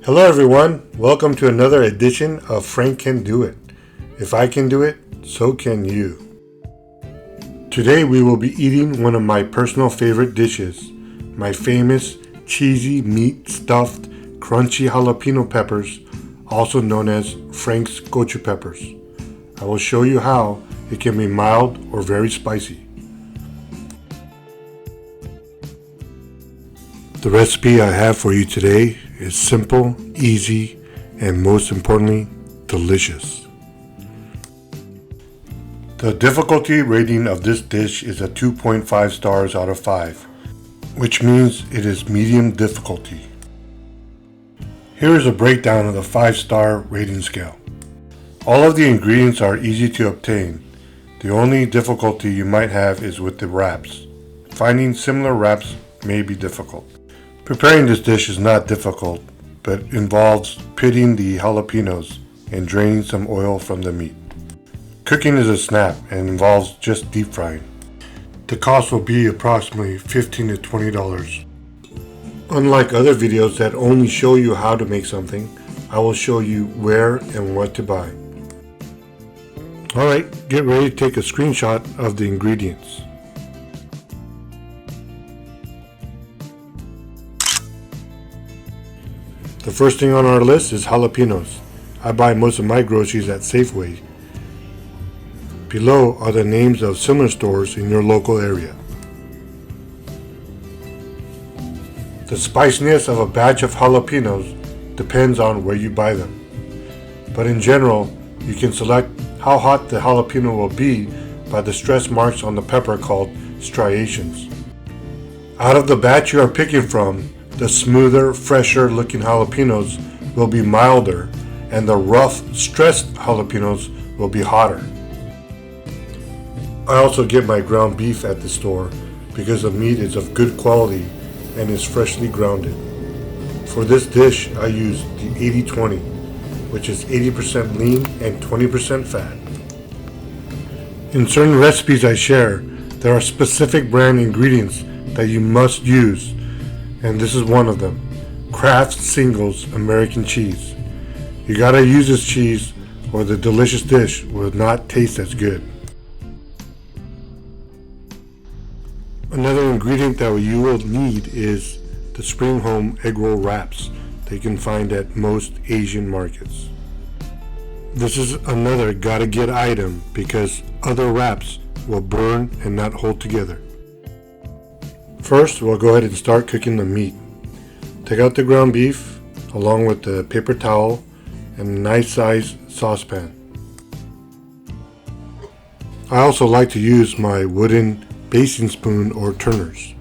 Hello everyone, welcome to another edition of Frank Can Do It. If I can do it, so can you. Today we will be eating one of my personal favorite dishes, my famous cheesy meat stuffed crunchy jalapeno peppers, also known as Frank's gochu peppers. I will show you how it can be mild or very spicy. The recipe I have for you today is simple, easy, and most importantly, delicious. The difficulty rating of this dish is a 2.5 stars out of 5, which means it is medium difficulty. Here is a breakdown of the 5-star rating scale. All of the ingredients are easy to obtain. The only difficulty you might have is with the wraps. Finding similar wraps may be difficult. Preparing this dish is not difficult, but involves pitting the jalapenos and draining some oil from the meat. Cooking is a snap and involves just deep frying. The cost will be approximately $15 to $20. Unlike other videos that only show you how to make something, I will show you where and what to buy. Alright, get ready to take a screenshot of the ingredients. The first thing on our list is jalapenos. I buy most of my groceries at Safeway. Below are the names of similar stores in your local area. The spiciness of a batch of jalapenos depends on where you buy them. But in general, you can select how hot the jalapeno will be by the stress marks on the pepper called striations. Out of the batch you are picking from, the smoother, fresher looking jalapenos will be milder, and the rough, stressed jalapenos will be hotter. I also get my ground beef at the store because the meat is of good quality and is freshly grounded. For this dish, I use the 80-20, which is 80% lean and 20% fat. In certain recipes I share, there are specific brand ingredients that you must use, and this is one of them, Kraft Singles American Cheese. You gotta use this cheese or the delicious dish will not taste as good. Another ingredient that you will need is the Spring Home egg roll wraps that you can find at most Asian markets. This is another gotta get item because other wraps will burn and not hold together. First, we'll go ahead and start cooking the meat. Take out the ground beef along with the paper towel and a nice sized saucepan. I also like to use my wooden basting spoon or turners.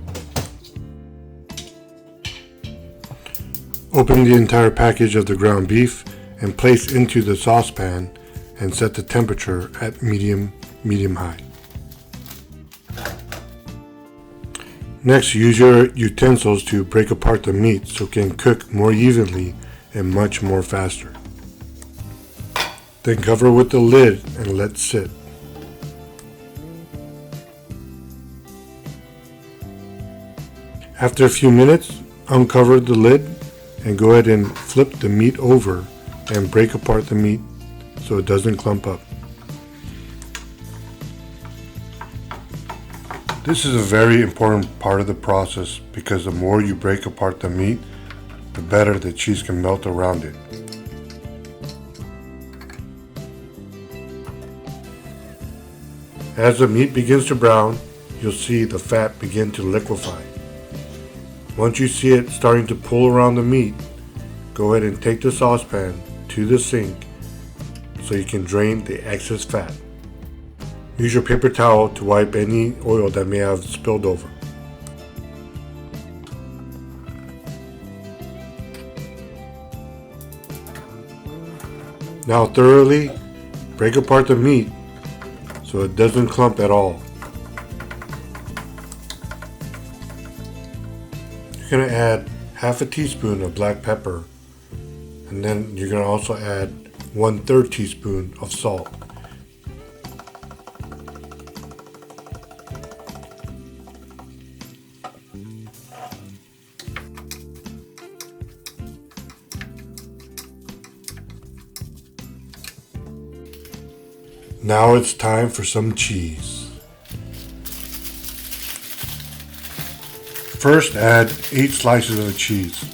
Open the entire package of the ground beef and place into the saucepan and set the temperature at medium-high. Next, use your utensils to break apart the meat so it can cook more evenly and much more faster. Then cover with the lid and let sit. After a few minutes, uncover the lid and go ahead and flip the meat over and break apart the meat so it doesn't clump up. This is a very important part of the process because the more you break apart the meat, the better the cheese can melt around it. As the meat begins to brown, you'll see the fat begin to liquefy. Once you see it starting to pull around the meat, go ahead and take the saucepan to the sink so you can drain the excess fat. Use your paper towel to wipe any oil that may have spilled over. Now thoroughly break apart the meat so it doesn't clump at all. You're going to add half a teaspoon of black pepper, and then you're going to also add 1/3 teaspoon of salt. Now it's time for some cheese. First, add 8 slices of the cheese.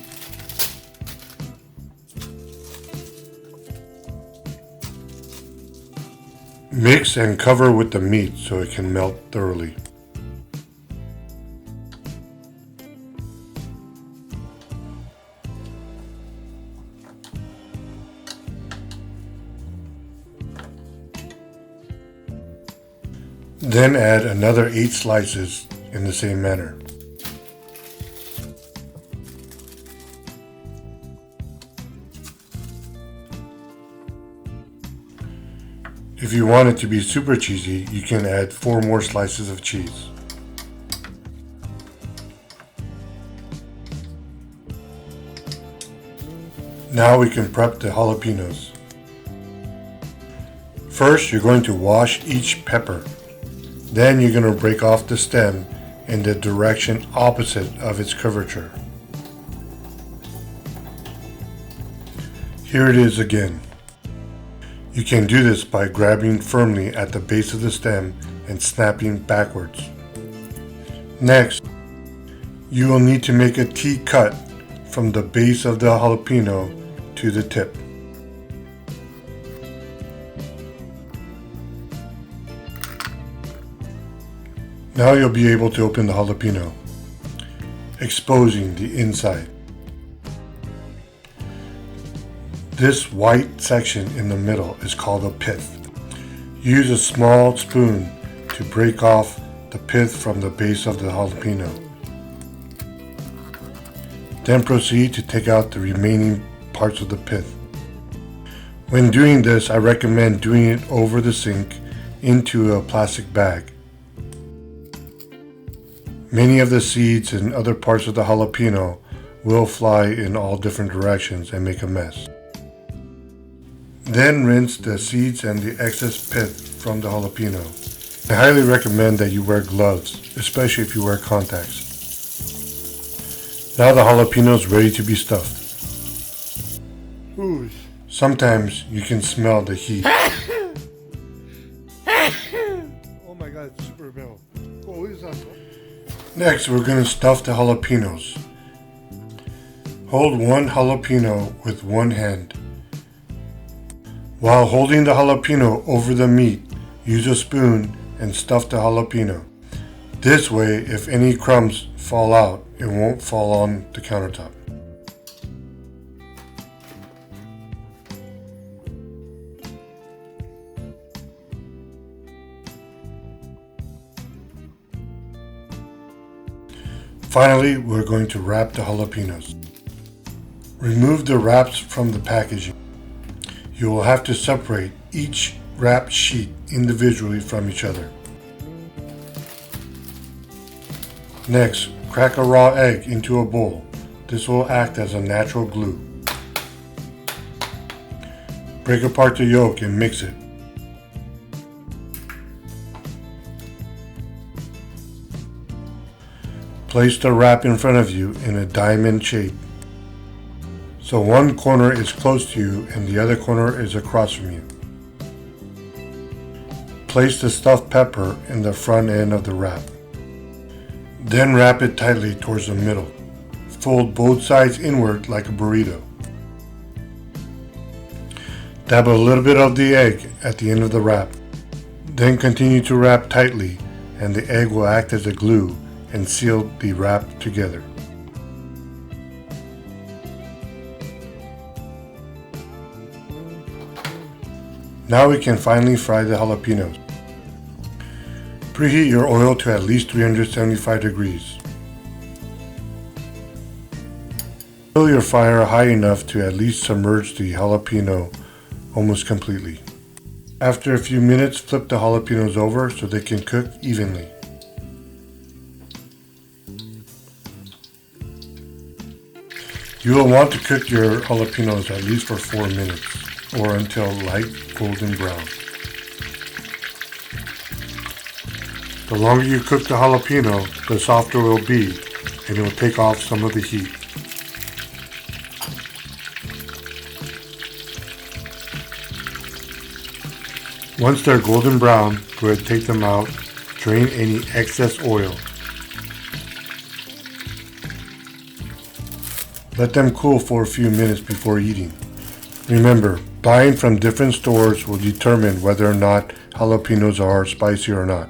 Mix and cover with the meat so it can melt thoroughly. Then add another 8 slices in the same manner. If you want it to be super cheesy, you can add 4 more slices of cheese. Now we can prep the jalapenos. First, you're going to wash each pepper. Then you're going to break off the stem in the direction opposite of its curvature. Here it is again. You can do this by grabbing firmly at the base of the stem and snapping backwards. Next, you will need to make a T cut from the base of the jalapeno to the tip. Now you'll be able to open the jalapeno, exposing the inside. This white section in the middle is called a pith. Use a small spoon to break off the pith from the base of the jalapeno. Then proceed to take out the remaining parts of the pith. When doing this, I recommend doing it over the sink into a plastic bag. Many of the seeds and other parts of the jalapeno will fly in all different directions and make a mess. Then rinse the seeds and the excess pith from the jalapeno. I highly recommend that you wear gloves, especially if you wear contacts. Now the jalapeno is ready to be stuffed. Ooh. Sometimes you can smell the heat. Oh my god, it's super metal. Oh, what is that? Next, we're going to stuff the jalapenos. Hold one jalapeno with one hand. While holding the jalapeno over the meat, use a spoon and stuff the jalapeno. This way, if any crumbs fall out, it won't fall on the countertop. Finally, we're going to wrap the jalapenos. Remove the wraps from the packaging. You will have to separate each wrap sheet individually from each other. Next, crack a raw egg into a bowl. This will act as a natural glue. Break apart the yolk and mix it. Place the wrap in front of you in a diamond shape. So one corner is close to you and the other corner is across from you. Place the stuffed pepper in the front end of the wrap. Then wrap it tightly towards the middle. Fold both sides inward like a burrito. Dab a little bit of the egg at the end of the wrap. Then continue to wrap tightly and the egg will act as a glue and seal the wrap together. Now we can finally fry the jalapenos. Preheat your oil to at least 375 degrees. Fill your fire high enough to at least submerge the jalapeno almost completely. After a few minutes, flip the jalapenos over so they can cook evenly. You will want to cook your jalapenos at least for 4 minutes or until light golden brown. The longer you cook the jalapeno, the softer it will be and it will take off some of the heat. Once they're golden brown, go ahead and take them out. Drain any excess oil. Let them cool for a few minutes before eating. Remember, buying from different stores will determine whether or not jalapenos are spicy or not.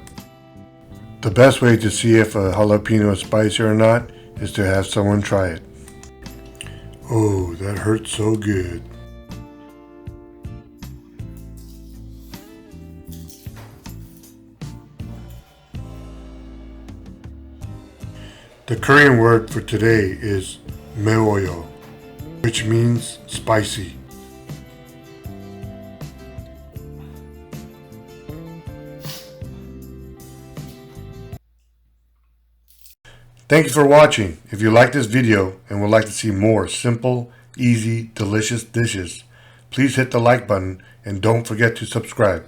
The best way to see if a jalapeno is spicy or not is to have someone try it. Oh, that hurts so good. The Korean word for today is meoyo, which means spicy. Thank you for watching. If you like this video and would like to see more simple, easy, delicious dishes, please hit the like button and don't forget to subscribe.